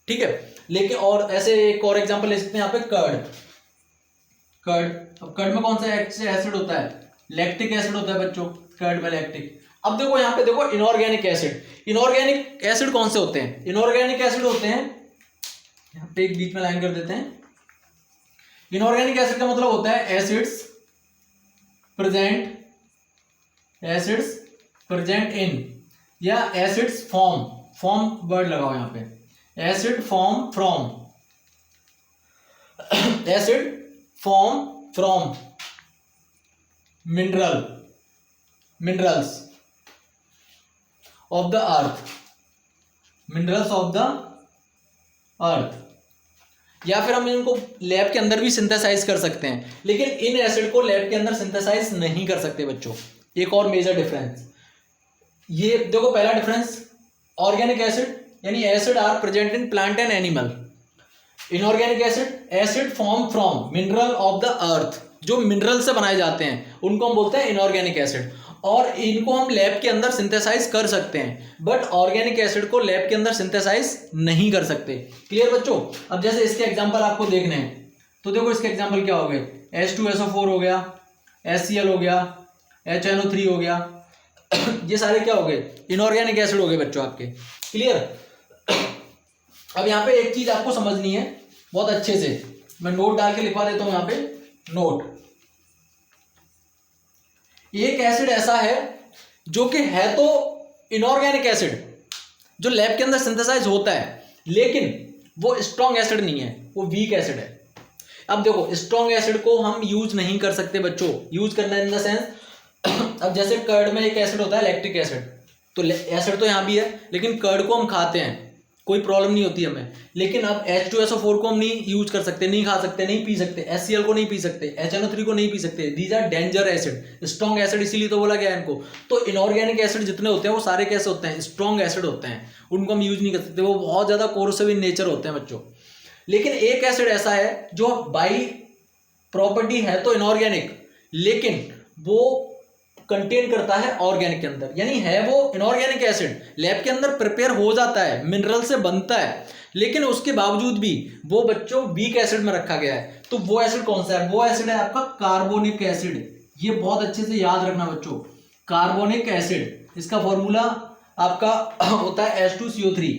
ठीक है। लेकिन और ऐसे एक और एग्जांपल ले सकते हैं यहाँ पे कर्ड, कर्ड। अब कर्ड में कौन सा एसिड होता है, लैक्टिक एसिड होता है बच्चों, कर्ड में लैक्टिक। अब देखो यहाँ पे देखो इनऑर्गेनिक एसिड, इनऑर्गेनिक एसिड कौन से होते हैं, इनऑर्गेनिक एसिड होते हैं, यहाँ पे एक बीच में लाइन कर देते हैं। इनऑर्गेनिक एसिड का मतलब होता है acids present, acids present in, या एसिड्स फॉर्म, फॉर्म वर्ड लगाओ यहाँ पे, acid form from, acid form from mineral, minerals of the earth, minerals of the अर्थ। या फिर हम इनको लैब के अंदर भी सिंथेसाइज कर सकते हैं, लेकिन इन एसिड को लैब के अंदर सिंथेसाइज नहीं कर सकते बच्चों। एक और मेजर डिफरेंस, ये देखो पहला डिफरेंस, ऑर्गेनिक एसिड यानी acid are present in plant and animal. Inorganic acid, acid form from mineral of the earth, जो मिनरल से बनाए जाते हैं उनको हम बोलते हैं इनऑर्गेनिक एसिड, और इनको हम लैब के अंदर सिंथेसाइज कर सकते हैं, बट ऑर्गेनिक एसिड को लैब के अंदर सिंथेसाइज नहीं कर सकते। क्लियर बच्चों? अब जैसे इसके एग्जांपल आपको देखने हैं, तो देखो इसके एग्जांपल क्या हो गए, H2SO4 हो गया, HCl हो गया, HNO3 हो गया, ये सारे क्या हो गए, इनऑर्गेनिक एसिड हो गए बच्चों आपके। क्लियर? अब यहाँ पे एक चीज आपको समझनी है बहुत अच्छे से, मैं नोट डाल के लिखवा देता हूं यहाँ पे, नोट। एक एसिड ऐसा है जो कि है तो इनऑर्गेनिक एसिड, जो लैब के अंदर सिंथेसाइज होता है, लेकिन वो स्ट्रॉन्ग एसिड नहीं है, वो वीक एसिड है। अब देखो स्ट्रॉन्ग एसिड को हम यूज नहीं कर सकते बच्चों, यूज करना इन द सेंस, अब जैसे कर्ड में एक एसिड होता है लैक्टिक एसिड, तो एसिड तो यहाँ भी है, लेकिन कर्ड को हम खाते हैं, कोई प्रॉब्लम नहीं होती हमें, लेकिन अब H2SO4 को हम नहीं यूज कर सकते, नहीं खा सकते, नहीं पी सकते, HCl को नहीं पी सकते, HNO3 को नहीं पी सकते, these are danger acid, strong acid इसीलिए तो बोला गया है इनको। तो इनऑर्गेनिक एसिड जितने होते हैं वो सारे कैसे होते हैं, स्ट्रॉन्ग एसिड होते हैं, उनको हम यूज नहीं कर सकते, वो बहुत ज्यादा कोरोसिव इन नेचर होते हैं बच्चों। लेकिन एक एसिड ऐसा है जो बाई प्रॉपर्टी है तो इनऑर्गेनिक, लेकिन वो कंटेन करता है ऑर्गेनिक के अंदर, यानी है वो इनऑर्गेनिक एसिड, लैब के अंदर प्रिपेयर हो जाता है, मिनरल से बनता है, लेकिन उसके बावजूद भी वो बच्चों वीक एसिड में रखा गया है। तो वो एसिड कौन सा है, वो एसिड है आपका कार्बोनिक एसिड। ये बहुत अच्छे से याद रखना बच्चों, कार्बोनिक एसिड, इसका फॉर्मूला आपका होता है H2CO3,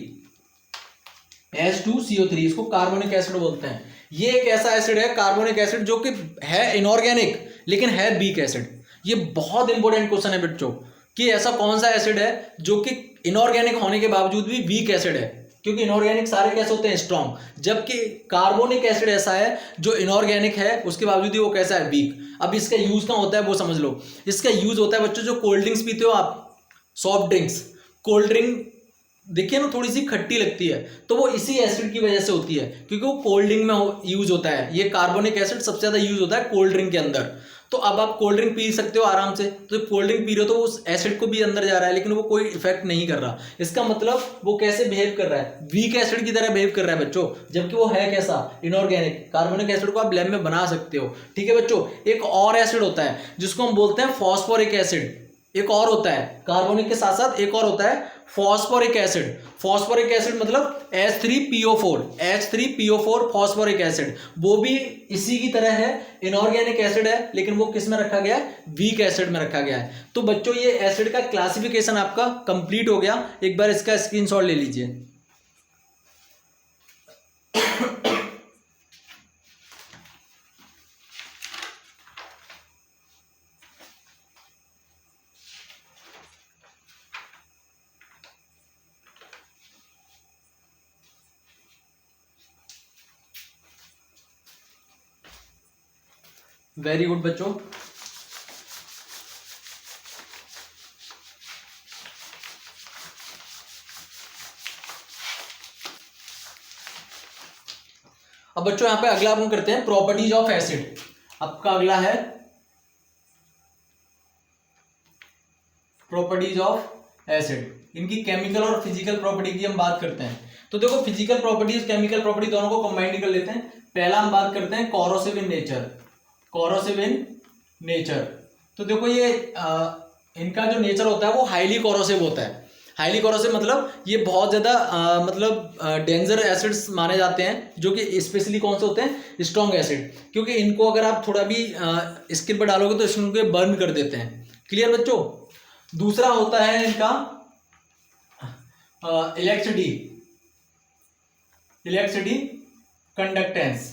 H2CO3, इसको कार्बोनिक एसिड बोलते हैं। ये एक ऐसा एसिड है कार्बोनिक एसिड जो कि है इनऑर्गेनिक लेकिन है वीक एसिड। ये बहुत इंपॉर्टेंट क्वेश्चन है बच्चों कि ऐसा कौन सा एसिड है जो कि इनऑर्गेनिक होने के बावजूद भी वीक एसिड है, क्योंकि इनऑर्गेनिक सारे कैसे होते हैं, स्ट्रॉन्ग, जबकि कार्बोनिक एसिड ऐसा है जो इनऑर्गेनिक है उसके बावजूद ही वो कैसा है, वीक। अब इसका यूज कहाँ होता है वो समझ लो, इसका यूज होता है बच्चों जो कोल्ड ड्रिंक्स पीते हो आप, सॉफ्ट ड्रिंक्स, कोल्ड ड्रिंक देखिए ना थोड़ी सी खट्टी लगती है, तो वो इसी एसिड की वजह से होती है, क्योंकि वो कोल्ड ड्रिंक में यूज होता है। ये कार्बोनिक एसिड सबसे ज्यादा यूज होता है कोल्ड ड्रिंक के अंदर। तो अब आप कोल्ड ड्रिंक पी सकते हो आराम से, तो कोल्ड ड्रिंक पी रहे हो तो उस एसिड को भी अंदर जा रहा है, लेकिन वो कोई इफेक्ट नहीं कर रहा। इसका मतलब वो कैसे बिहेव कर रहा है, वीक एसिड की तरह बिहेव कर रहा है बच्चों, जबकि वो है कैसा, इनऑर्गेनिक। कार्बोनिक एसिड को आप लैब में बना सकते हो, ठीक है बच्चों। एक और एसिड होता है जिसको हम बोलते हैं फॉस्फोरिक एसिड, एक और होता है कार्बोनिक के साथ साथ एक और होता है फॉस्फोरिक एसिड। फॉस्फोरिक एसिड मतलब H3PO4, H3PO4 फॉस्फोरिक एसिड, वो भी इसी की तरह है, इनऑर्गेनिक एसिड है, लेकिन वो किस में रखा गया है, वीक एसिड में रखा गया है। तो बच्चों ये एसिड का क्लासिफिकेशन आपका कंप्लीट हो गया, एक बार इसका स्क्रीनशॉट ले लीजिए। वेरी गुड बच्चों। अब बच्चों यहां पे अगला अपन करते हैं प्रॉपर्टीज ऑफ एसिड। आपका अगला है प्रॉपर्टीज ऑफ एसिड, इनकी केमिकल और फिजिकल प्रॉपर्टी की हम बात करते हैं। तो देखो फिजिकल प्रॉपर्टीज केमिकल प्रॉपर्टी दोनों को कंबाइन कर लेते हैं। पहला हम बात करते हैं corrosive in nature, corrosive in nature. तो देखो ये इनका जो नेचर होता है वो हाईली कोरोसिव होता है। हाईली कोरोसिव मतलब ये बहुत ज़्यादा मतलब डेंजर एसिड्स माने जाते हैं, जो कि स्पेशली कौन से होते हैं, स्ट्रॉन्ग एसिड, क्योंकि इनको अगर आप थोड़ा भी स्किन पर डालोगे तो इसको बर्न कर देते हैं। क्लियर बच्चों? दूसरा होता है इनका electricity, electricity conductance.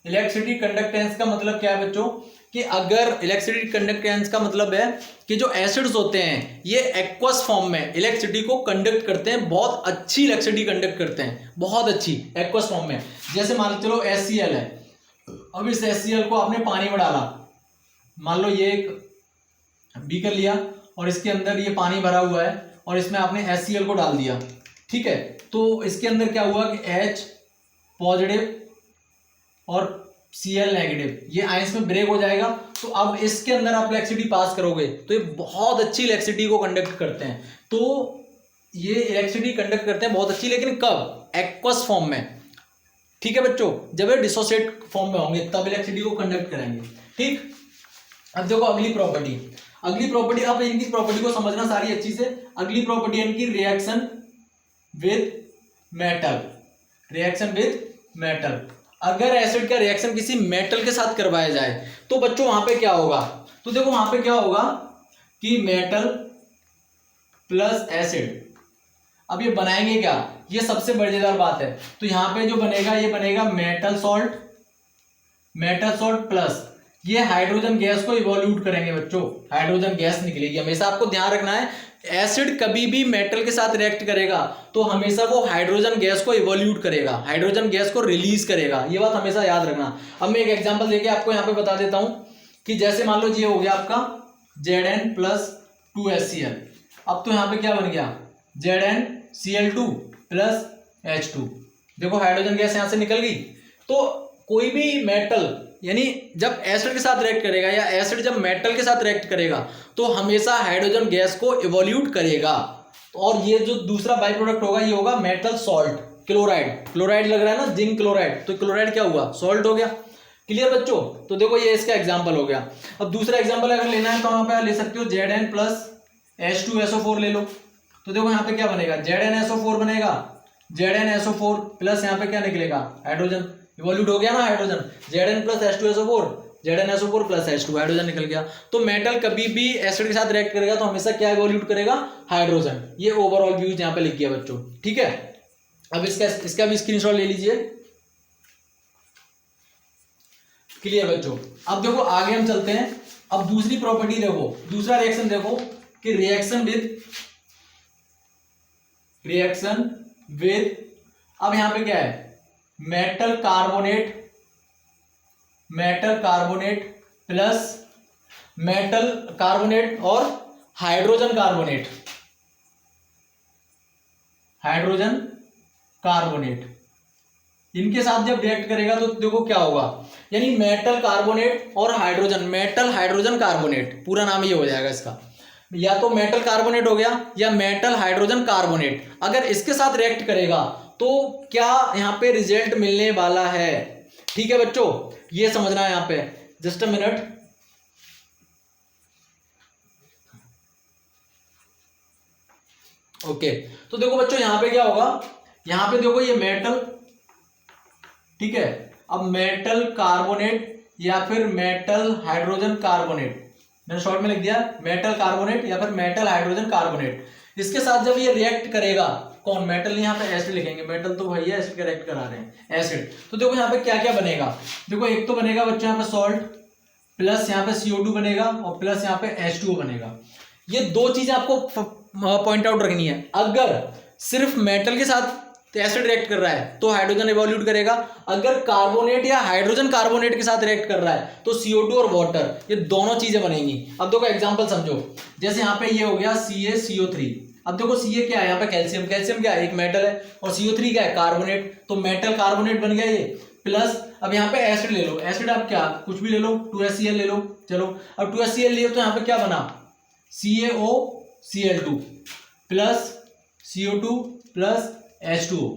Electricity conductance का मतलब क्या है बच्चों, कि अगर इलेक्ट्रिसिटी कंडक्टेंस का मतलब है कि जो एसिड्स होते हैं ये एक्वस फॉर्म में इलेक्ट्रिसिटी को कंडक्ट करते हैं, बहुत अच्छी इलेक्ट्रिसिटी कंडक्ट करते हैं, बहुत अच्छी एक्वस फॉर्म में। जैसे मान लो चलो HCl है, अब इस HCl को आपने पानी में डाला, मान लो ये एक बीकर लिया और इसके अंदर ये पानी भरा हुआ है और इसमें आपने HCl को डाल दिया, ठीक है। तो इसके अंदर क्या हुआ कि H पॉजिटिव और Cl नेगेटिव, ये आयंस में ब्रेक हो जाएगा। तो अब इसके अंदर आप इलेक्ट्रिसिटी पास करोगे तो ये बहुत अच्छी इलेक्ट्रिसिटी को कंडक्ट करते हैं। तो ये इलेक्ट्रिसिटी कंडक्ट करते हैं बहुत अच्छी, लेकिन कब? एक्वस फॉर्म में। ठीक है बच्चों, जब ये डिसोसिएट फॉर्म में होंगे तब इलेक्ट्रिसिटी को कंडक्ट करेंगे। ठीक, अब देखो अगली प्रॉपर्टी, अब इनकी प्रॉपर्टी को समझना सारी अच्छी से। अगली प्रॉपर्टी इनकी रिएक्शन विद मेटल। अगर एसिड का रिएक्शन किसी मेटल के साथ करवाया जाए तो बच्चों वहां पे क्या होगा? तो देखो वहां पे क्या होगा कि मेटल प्लस एसिड। अब ये बनाएंगे क्या, ये सबसे मजेदार बात है। तो यहां पे जो बनेगा ये बनेगा मेटल सॉल्ट प्लस ये हाइड्रोजन गैस को इवोल्यूट करेंगे बच्चों, हाइड्रोजन गैस निकलेगी। हमेशा आपको ध्यान रखना है, एसिड कभी भी मेटल के साथ रिएक्ट करेगा तो हमेशा वो हाइड्रोजन गैस को इवोल्यूट करेगा, हाइड्रोजन गैस को रिलीज करेगा। ये बात हमेशा याद रखना। अब मैं एक एग्जांपल देके आपको यहाँ पे बता देता हूं कि जैसे मान लो ये हो गया आपका Zn प्लस 2HCl। अब तो यहाँ पे क्या बन गया? ZnCl2 plus H2। देखो हाइड्रोजन गैस यहां से निकल गई। तो कोई भी मेटल यानी जब एसिड के साथ रिएक्ट करेगा या एसिड जब मेटल के साथ रिएक्ट करेगा तो हमेशा हाइड्रोजन गैस को इवोल्यूट करेगा। और ये जो दूसरा बाई प्रोडक्ट होगा ये होगा मेटल सॉल्ट, क्लोराइड लग रहा है ना, जिंक क्लोराइड। तो क्लोराइड क्या हुआ? सॉल्ट हो गया। क्लियर बच्चों? तो देखो ये इसका एग्जाम्पल हो गया। अब दूसरा एग्जाम्पल अगर लेना है तो वहां पर ले सकते हो Zn प्लस H2SO4 ले लो। तो देखो यहाँ पे क्या बनेगा? ZnSO4 बनेगा, ZnSO4 प्लस यहाँ पे क्या निकलेगा? हाइड्रोजन। इवोल्यूट हो गया ना hydrogen, Zn plus H2SO4, ZnSO4 plus H2, hydrogen निकल गया। तो मेटल कभी भी एसिड के साथ रिएक्ट करेगा तो हमेशा क्या इवोल्यूट करेगा? हाइड्रोजन। ये ओवरऑल व्यूज यहाँ पे लिख दिया बच्चों। ठीक है, अब इसका भी स्क्रीनशॉट ले लीजिए। क्लियर बच्चों? अब देखो आगे हम चलते हैं। अब दूसरी प्रॉपर्टी देखो, दूसरा रिएक्शन देखो कि रिएक्शन विद अब यहां पे क्या है? मेटल कार्बोनेट और हाइड्रोजन कार्बोनेट इनके साथ जब रिएक्ट करेगा तो देखो क्या होगा, यानी मेटल कार्बोनेट और हाइड्रोजन कार्बोनेट, पूरा नाम ये हो जाएगा इसका। या तो मेटल कार्बोनेट हो गया या मेटल हाइड्रोजन कार्बोनेट। अगर इसके साथ रिएक्ट करेगा तो क्या यहां पे रिजल्ट मिलने वाला है? ठीक है बच्चों, ये समझना है यहां पे। Just a minute. ओके, तो देखो बच्चों यहां पे क्या होगा, यहां पे देखो ये मेटल, ठीक है। अब मेटल कार्बोनेट या फिर मेटल हाइड्रोजन कार्बोनेट, मैंने शॉर्ट में लिख दिया मेटल कार्बोनेट या फिर मेटल हाइड्रोजन कार्बोनेट। इसके साथ जब ये रिएक्ट करेगा, कौन? मेटल, यहाँ पे एसिड लिखेंगे, मेटल तो भैया एसिड का रिएक्ट करा रहे हैं, एसिड। तो देखो यहाँ पे क्या क्या बनेगा, देखो एक तो बनेगा बच्चों यहाँ पे सॉल्ट प्लस यहाँ पे CO2 बनेगा और प्लस यहाँ पे H2O बनेगा। ये दो चीजें आपको पॉइंट आउट रखनी है। अगर सिर्फ मेटल के साथ एसिड रिएक्ट कर रहा है तो हाइड्रोजन इवोल्यूट करेगा, अगर कार्बोनेट या हाइड्रोजन कार्बोनेट के साथ रिएक्ट कर रहा है तो CO2 और वाटर, ये दोनों चीजें बनेंगी। अब देखो एग्जांपल समझो, जैसे यहाँ पे ये हो गया CaCO3। अब देखो Ca क्या है यहाँ पे? कैल्शियम क्या है? एक मेटल है। और CO3 क्या है? कार्बोनेट। तो मेटल कार्बोनेट बन गया ये, प्लस अब यहाँ पे एसिड ले लो। एसिड आप क्या कुछ भी ले लो, 2HCl ले लो। चलो अब 2HCl लियो तो यहाँ पे क्या बना? CaOCl2 plus CO2 plus H2O।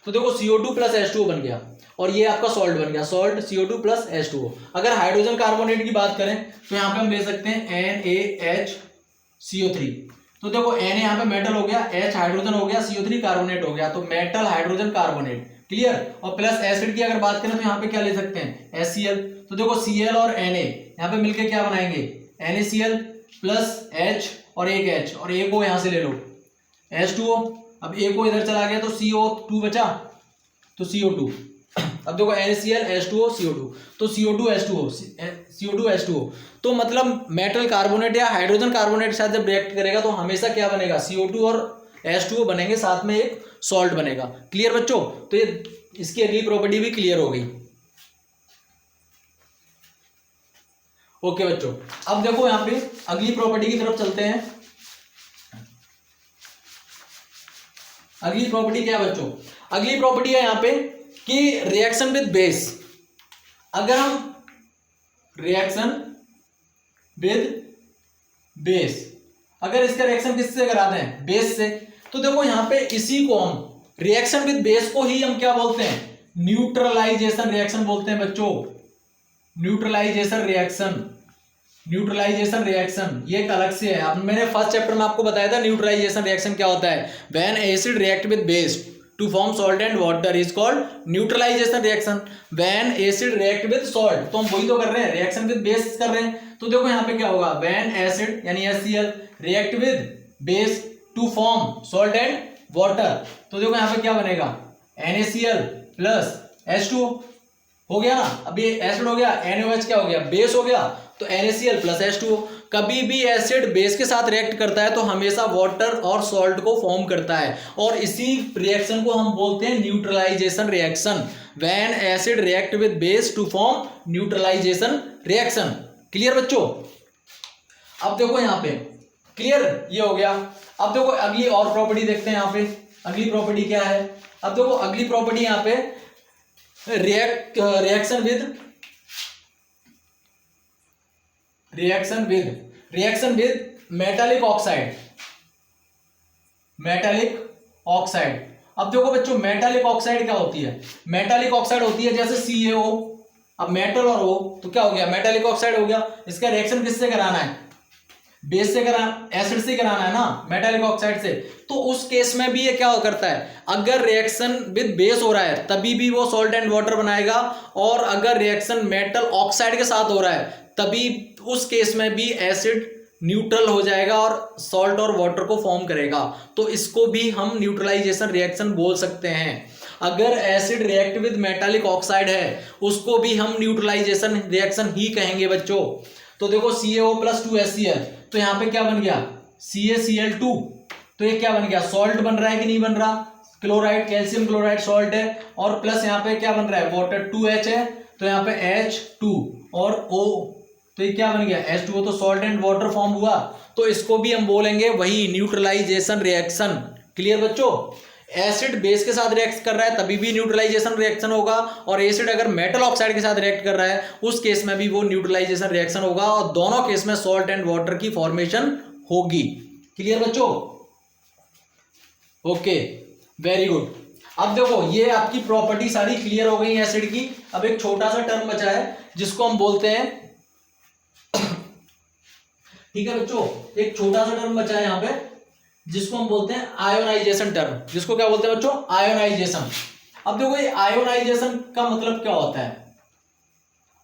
तो देखो CO2 प्लस H2O बन गया और ये आपका सॉल्ट बन गया, सॉल्ट CO2 प्लस H2O। अगर हाइड्रोजन कार्बोनेट की बात करें तो यहाँ पे हम ले सकते हैं NaHCO3। तो देखो Na यहाँ पे मेटल हो गया, H हाइड्रोजन हो गया, CO3 कार्बोनेट हो गया, तो मेटल हाइड्रोजन कार्बोनेट। क्लियर? और प्लस एसिड की अगर बात करें तो यहाँ पे क्या ले सकते हैं? HCl। तो देखो Cl और Na यहाँ पे मिलकर क्या बनाएंगे? NaCl प्लस H और एक H और एक O यहाँ से ले लो, H2O। अब एक को इधर चला गया तो CO2 बचा, तो CO2। अब देखो NaCl H2O CO2, तो CO2 H2O। तो मतलब मेटल कार्बोनेट या हाइड्रोजन कार्बोनेट के साथ जब रिएक्ट करेगा तो हमेशा क्या बनेगा? CO2 और H2O बनेंगे, साथ में एक सॉल्ट बनेगा। क्लियर बच्चों? तो ये इसकी अगली प्रॉपर्टी भी क्लियर हो गई। ओके बच्चों, अब देखो यहाँ पे अगली प्रॉपर्टी की तरफ चलते हैं। अगली प्रॉपर्टी क्या है बच्चों? अगली प्रॉपर्टी है यहाँ पे कि रिएक्शन विद बेस। अगर हम रिएक्शन विद बेस, अगर इसका रिएक्शन किससे कराते हैं, बेस से, तो देखो यहां पे इसी को हम रिएक्शन विद बेस को ही हम क्या बोलते हैं, न्यूट्रलाइजेशन रिएक्शन बोलते हैं बच्चों। न्यूट्रलाइजेशन रिएक्शन, न्यूट्रलाइजेशन रिएक्शन ये एक अलग से है। अब मैंने फर्स्ट चैप्टर में आपको बताया था न्यूट्रलाइजेशन रिएक्शन क्या होता है। When acid react with base to form salt and water is called neutralisation reaction. When acid react with salt, तो हम वही तो कर रहे हैं, रिएक्शन विद बेस कर रहे हैं। तो देखो यहाँ पे क्या होगा, व्हेन एसिड यानी HCl react with base to form salt and water, तो देखो यहाँ पे क्या बनेगा, NaCl प्लस H2O हो गया ना। अब ये एसिड हो गया, NaOH क्या हो गया, बेस हो गया, तो NaCl प्लस H2O। कभी भी एसिड बेस के साथ रिएक्ट करता है तो हमेशा वाटर और सॉल्ट को फॉर्म करता है, और इसी रिएक्शन को हम बोलते हैं neutralisation reaction. When acid react with base to form neutralisation reaction. Clear बच्चों? अब देखो यहाँ पे क्लियर, ये हो गया। अब देखो अगली और प्रॉपर्टी देखते हैं यहाँ पे, अगली प्रॉपर्टी क्या है। अब देखो अगली प्रॉपर्टी यहाँ पे reaction with metallic oxide, metallic oxide. अब देखो बच्चों मेटालिक ऑक्साइड क्या होती है, मेटालिक ऑक्साइड होती है जैसे CaO, अब मेटल और O तो क्या हो गया, मेटालिक ऑक्साइड हो गया। इसका रिएक्शन किससे कराना है, बेस से कराना, एसिड से कराना है ना, मेटालिक ऑक्साइड से। तो उस केस में भी ये क्या करता है, अगर रिएक्शन विद बेस हो रहा है तभी भी वो सॉल्ट एंड वाटर बनाएगा, और अगर रिएक्शन मेटल ऑक्साइड के साथ हो रहा है तभी उस केस में भी एसिड न्यूट्रल हो जाएगा और सॉल्ट और वाटर को फॉर्म करेगा। तो इसको भी हम न्यूट्रलाइजेशन रिएक्शन बोल सकते हैं। अगर acid react with metallic oxide है उसको भी हम न्यूट्रलाइजेशन रिएक्शन ही कहेंगे बच्चों। तो देखो CaO प्लस 2HCl, तो यहाँ पे क्या बन गया, CaCl2, तो ये क्या बन गया, सॉल्ट बन रहा है कि नहीं बन रहा, क्लोराइड, कैल्शियम क्लोराइड सॉल्ट है, और प्लस यहाँ पे क्या बन रहा है, वाटर 2H है, तो यहाँ पे H2 और O, तो ये क्या बन गया, H2O, तो सॉल्ट एंड वाटर फॉर्म हुआ। तो इसको भी हम बोलेंगे वही न्यूट्रलाइजेशन रिएक्शन। क्लियर बच्चों? एसिड बेस के साथ रिएक्ट कर रहा है तभी भी न्यूट्रलाइजेशन रिएक्शन होगा, और एसिड अगर मेटल ऑक्साइड के साथ रिएक्ट कर रहा है उस केस में भी वो न्यूट्रलाइजेशन रिएक्शन होगा, और दोनों केस में सॉल्ट एंड वाटर की फॉर्मेशन होगी। क्लियर बच्चों? Okay, very good. अब देखो ये आपकी प्रॉपर्टी सारी क्लियर हो गई एसिड की। अब एक छोटा सा टर्म बचा है जिसको हम बोलते हैं ठीक है बच्चों, एक छोटा सा टर्म बचा है यहाँ पे जिसको हम बोलते हैं आयोनाइजेशन टर्म, जिसको क्या बोलते हैं बच्चों, आयोनाइजेशन। अब देखो ये आयोनाइजेशन का मतलब क्या होता है,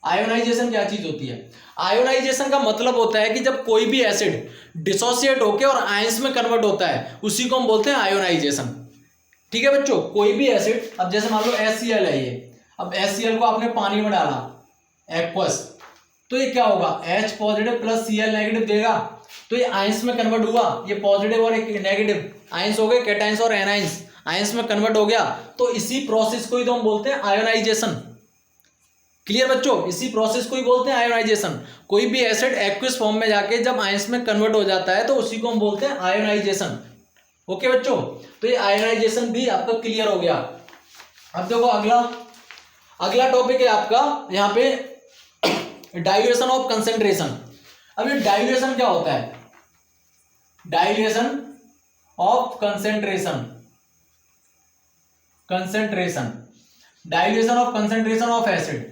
आयोनाइजेशन क्या चीज होती है, आयोनाइजेशन का मतलब होता है कि जब कोई भी एसिड डिसोसिएट होकर और आयंस में कन्वर्ट होता है उसी को हम बोलते हैं आयोनाइजेशन। ठीक है बच्चों, कोई भी एसिड, अब जैसे मान लो HCl है ये, अब HCl को आपने पानी में डाला एक्वस, तो ये क्या होगा, H positive plus Cl negative देगा, तो ये आयंस में कन्वर्ट हुआ, ये पॉजिटिव और एक नेगेटिव आयंस हो गए, कैटायंस और एनायंस आयंस में कन्वर्ट हो गया। तो इसी प्रोसेस को ही तो हम बोलते हैं आयोनाइजेशन। क्लियर बच्चों? इसी प्रोसेस को ही बोलते हैं आयोनाइजेशन। कोई भी एसिड एक्वियस फॉर्म में जाके जब आयंस में कन्वर्ट हो जाता है तो उसी को हम बोलते हैं आयोनाइजेशन। ओके बच्चों, तो ये आयोनाइजेशन भी आपका क्लियर हो गया। अब देखो अगला टॉपिक है आपका यहाँ पे डाइल्यूशन ऑफ कंसेंट्रेशन। अब ये डाइल्यूशन क्या होता है, dilution of concentration, dilution of concentration of acid.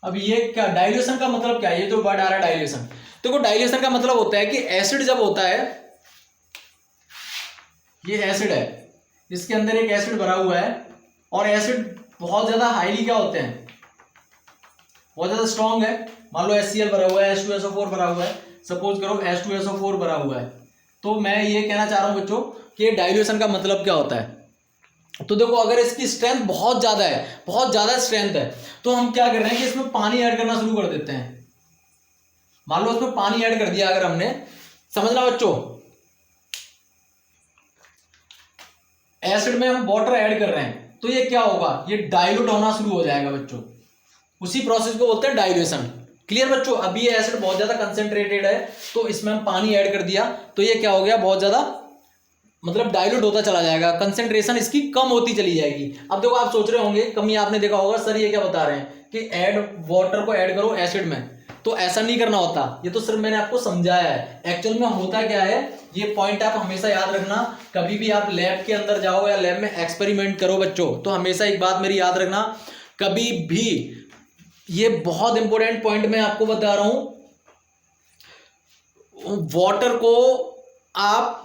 अब ये क्या, डाइल्यूशन का मतलब क्या है, ये जो वर्ड आ रहा है डाइल्यूशन, देखो डाइल्यूशन का मतलब होता है कि एसिड जब होता है, ये एसिड है, इसके अंदर एक एसिड भरा हुआ है, और एसिड बहुत ज्यादा हाईली क्या होते हैं, बहुत ज्यादा स्ट्रॉन्ग है। मान लो HCl भरा हुआ है, H2SO4 भरा हुआ है, सपोज करो H2SO4 भरा हुआ है, तो मैं ये कहना चाह रहा हूं बच्चों कि डाइल्यूशन का मतलब क्या होता है। तो देखो अगर इसकी स्ट्रेंथ बहुत ज्यादा है, बहुत ज्यादा स्ट्रेंथ है, तो हम क्या कर रहे हैं कि इसमें पानी ऐड करना शुरू कर देते हैं। मान लो इसमें पानी ऐड कर दिया अगर हमने, समझना बच्चों, एसिड में हम वाटर ऐड कर रहे हैं तो ये क्या होगा, ये डाइल्यूट होना शुरू हो जाएगा बच्चों, उसी प्रोसेस को बोलते हैं डाइल्यूशन। क्लियर बच्चों? अभी ये एसिड बहुत ज्यादा कंसेंट्रेटेड है तो इसमें हम पानी ऐड कर दिया तो ये क्या हो गया, बहुत ज्यादा मतलब डाइल्यूट होता चला जाएगा, कंसेंट्रेशन इसकी कम होती चली जाएगी। अब देखो आप सोच रहे होंगे, कमी आपने देखा होगा सर ये क्या बता रहे हैं कि ऐड वाटर को ऐड करो एसिड में, तो ऐसा नहीं करना होता। ये तो सिर्फ मैंने आपको समझाया है, एक्चुअल में होता क्या है ये पॉइंट आप हमेशा याद रखना। कभी भी आप लैब के अंदर जाओ या लैब में एक्सपेरिमेंट करो बच्चों, तो हमेशा एक बात मेरी याद रखना, कभी भी, ये बहुत इंपॉर्टेंट पॉइंट मैं आपको बता रहा हूं, वाटर को आप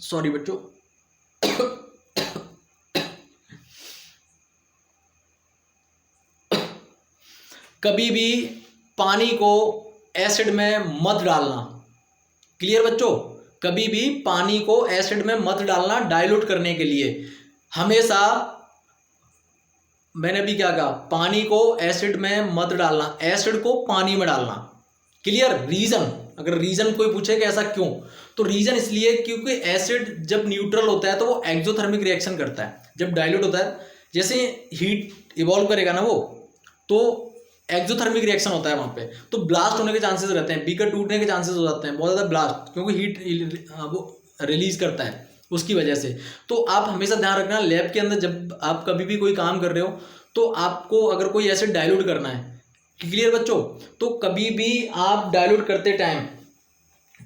सॉरी बच्चों कभी भी पानी को एसिड में मत डालना। क्लियर बच्चों, कभी भी पानी को एसिड में मत डालना डाइल्यूट करने के लिए। हमेशा मैंने भी क्या कहा, पानी को एसिड में मत डालना, एसिड को पानी में डालना। क्लियर। रीजन, अगर रीजन कोई पूछे कि ऐसा क्यों, तो रीजन इसलिए क्योंकि एसिड जब न्यूट्रल होता है तो वो एक्सोथर्मिक रिएक्शन करता है। जब डाइल्यूट होता है, जैसे हीट इवॉल्व करेगा ना वो, तो एक्सोथर्मिक रिएक्शन होता है वहां पे, तो ब्लास्ट होने के चांसेस रहते हैं, बीकर टूटने के चांसेस हो जाते हैं बहुत ज़्यादा ब्लास्ट, क्योंकि हीट वो रिलीज करता है उसकी वजह से। तो आप हमेशा ध्यान रखना, लैब के अंदर जब आप कभी भी कोई काम कर रहे हो तो आपको अगर कोई एसिड डाइल्यूट करना है, क्लियर बच्चों, तो कभी भी आप डाइल्यूट करते टाइम,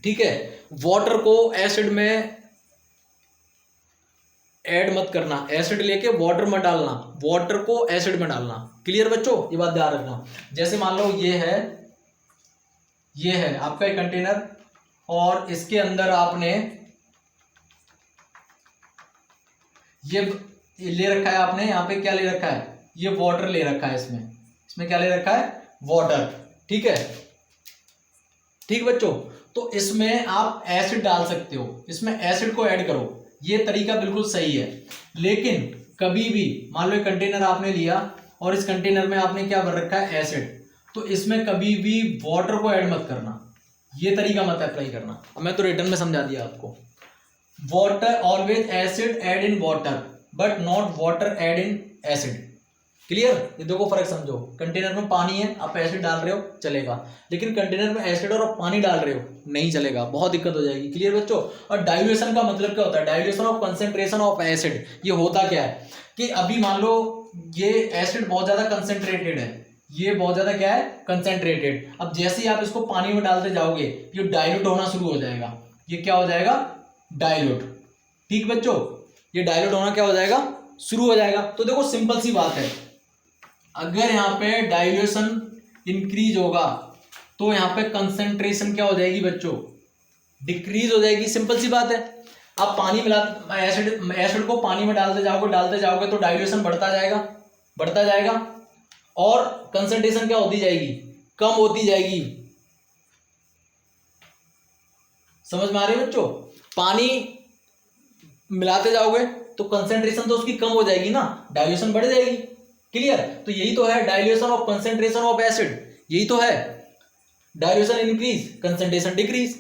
ठीक है, वाटर को एसिड में ऐड मत करना, एसिड लेके वाटर मत डालना, वाटर को एसिड में डालना। क्लियर बच्चों, ये बात ध्यान रखना। जैसे मान लो ये है आपका एक कंटेनर, और इसके अंदर आपने ये ले रखा है, आपने यहाँ पे क्या ले रखा है, ये वाटर ले रखा है, इसमें क्या ले रखा है, वाटर। ठीक है, ठीक बच्चों, तो इसमें आप एसिड डाल सकते हो, इसमें एसिड को ऐड करो, ये तरीका बिल्कुल सही है। लेकिन कभी भी मान लो एक कंटेनर आपने लिया और इस कंटेनर में आपने क्या भर रखा है, एसिड, तो इसमें कभी भी वाटर को ऐड मत करना, ये तरीका मत अप्लाई करना। अब मैं तो रिटर्न में समझा दिया आपको। Water always acid add in water but not water add in acid. Clear. ये देखो फर्क समझो, कंटेनर में पानी है, आप एसिड डाल रहे हो चलेगा, लेकिन कंटेनर में एसिड और आप पानी डाल रहे हो नहीं चलेगा, बहुत दिक्कत हो जाएगी। क्लियर बच्चों। और डाइल्यूशन का मतलब क्या होता है, dilution of concentration of acid. ये होता क्या है कि अभी मान लो ये एसिड बहुत ज्यादा कंसेंट्रेटेड है, ये बहुत ज्यादा क्या है, कंसेंट्रेटेड। अब जैसे ही आप इसको पानी में डालते जाओगे ये डाइल्यूट होना शुरू हो जाएगा, ये क्या हो जाएगा, डाइल्यूट। ठीक बच्चों, ये डाइल्यूट होना क्या हो जाएगा, शुरू हो जाएगा। तो देखो सिंपल सी बात है, अगर यहाँ पे डाइल्यूशन इंक्रीज होगा तो यहाँ पे कंसेंट्रेशन क्या हो जाएगी बच्चों, डिक्रीज हो जाएगी। सिंपल सी बात है। आप पानी मिला एसिड को पानी में डालते जाओगे तो डाइल्यूशन बढ़ता जाएगा और कंसेंट्रेशन क्या होती जाएगी, कम होती जाएगी। समझ में आ रही है बच्चों। पानी मिलाते जाओगे तो कंसेंट्रेशन तो उसकी कम हो जाएगी ना, डाइल्यूशन बढ़ जाएगी। क्लियर। तो यही तो है dilution of concentration of acid, यही तो है। Dilution increase, concentration decrease.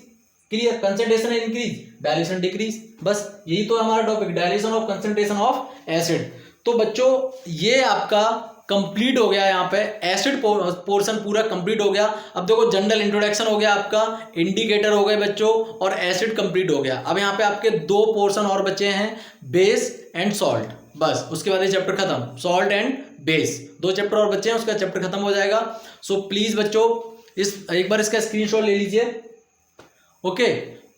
Clear. Concentration increase, dilution decrease, बस यही तो है हमारा topic, dilution of concentration of acid. तो बच्चों ये आपका कंप्लीट हो गया, यहाँ पे एसिड पोर्शन पूरा कंप्लीट हो गया। अब देखो जनरल इंट्रोडक्शन हो गया आपका, इंडिकेटर हो गए बच्चों, और एसिड कंप्लीट हो गया। अब यहाँ पे आपके दो पोर्शन और बचे हैं, बेस एंड सॉल्ट, बस उसके बाद ये चैप्टर खत्म। सॉल्ट एंड बेस, दो चैप्टर और बच्चे हैं, उसका चैप्टर खत्म हो जाएगा। सो प्लीज बच्चों एक बार इसका स्क्रीनशॉट ले लीजिए। Okay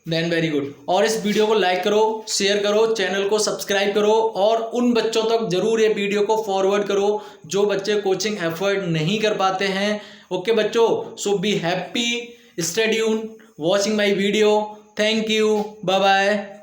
then very good. और इस वीडियो को लाइक करो, शेयर करो, चैनल को सब्सक्राइब करो, और उन बच्चों तक जरूर ये वीडियो को फॉरवर्ड करो जो बच्चे कोचिंग एफर्ट नहीं कर पाते हैं। ओके बच्चों, so be happy, stay tuned, watching my video. Thank you, bye bye.